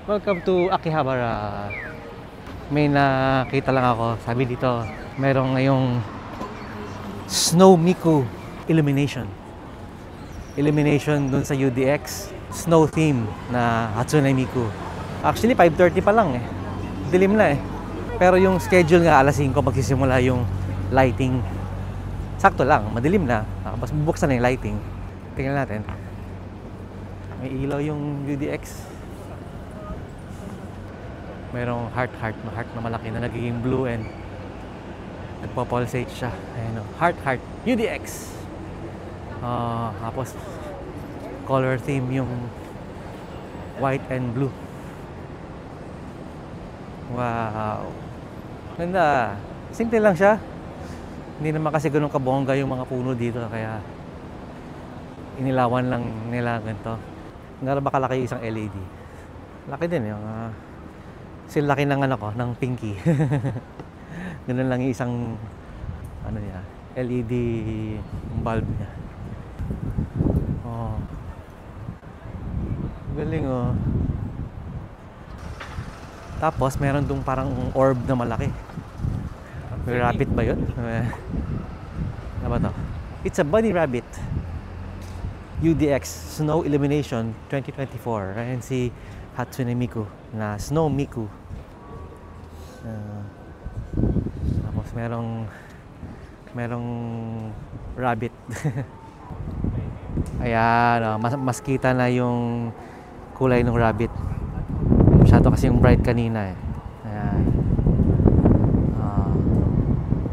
Welcome to Akihabara. May nakita lang ako. Sabi dito, merong ngayong Snow Miku Illumination. Illumination dun sa UDX. Snow theme na Hatsune Miku. Actually, 5:30 pa lang eh. Dilim na eh. Pero yung schedule nga, alas 5 magsisimula yung lighting. Sakto lang, madilim na. Tapos bubuksan na yung lighting. Tingnan natin. May ilaw yung UDX. Merong heart na malaki na nagiging blue and nagpo-pulsate siya. Ayan o, heart, UDX. Tapos color theme yung white and blue. Wow. Ganda. Simple lang siya. Hindi naman kasi ganun kabongga yung mga puno dito, kaya inilawan lang nila ganito. Nga ba kalaki isang LED? Laki din yung laki ng ano ko, ng pinky. Ganun lang yung isang ano niya, LED bulb niya. Oh. Galing oh. Tapos meron dong parang orb na malaki. May rabbit ba yun? Ano ba to? It's a bunny rabbit. UDX Snow Illumination 2024. Ayan si Hatsune Miku na Snow Miku. Tapos merong rabbit. Ayan, mas kita na yung kulay ng rabbit. Masyado kasi yung bright kanina eh. Ayan.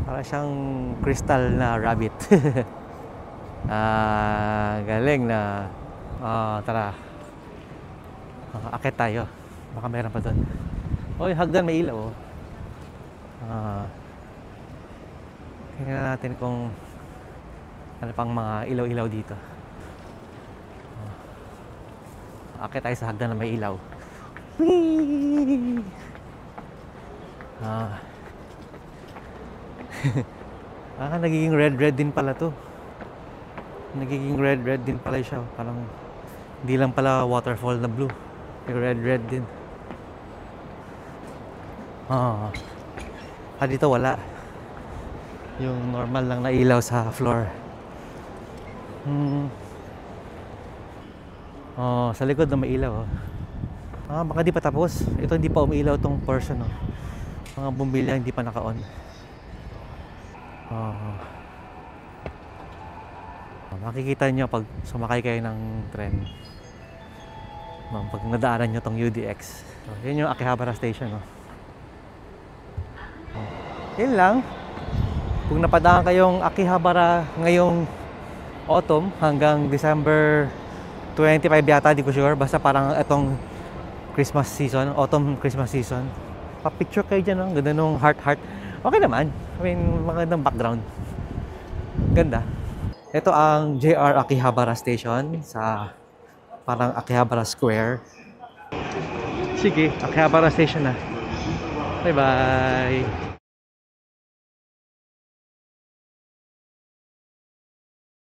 Para siyang crystal na rabbit. Galing na. Tara. Akit tayo. Baka meron pa doon. Oy, hagdan may ilaw. Tingnan natin kung ano pang mga ilaw-ilaw dito. Akit tayo sa hagdan na may ilaw. Nagiging red din pala to. Nagiging red din pala siya. Parang hindi lang pala waterfall na blue. Red din. Dito wala. Yung normal lang na ilaw sa floor. Sa likod na may ilaw. Baka di pa tapos. Ito hindi pa umiilaw tong portion. Mga bumbilya hindi pa naka-on. Makikita nyo pag sumakay kayo ng tren. Pag nadaanan nyo tong UDX. Yun yung Akihabara Station. Yun lang. Kung napadaan kayong Akihabara ngayong autumn hanggang December 25 yata, di ko sure. Basta parang itong Christmas season, autumn Christmas season. Pa-picture kayo dyan, ganda nung heart. Okay naman. I mean, magandang background. Ganda. Ito ang JR Akihabara Station sa parang Akihabara Square. Sige, Akihabara Station na. Bye-bye!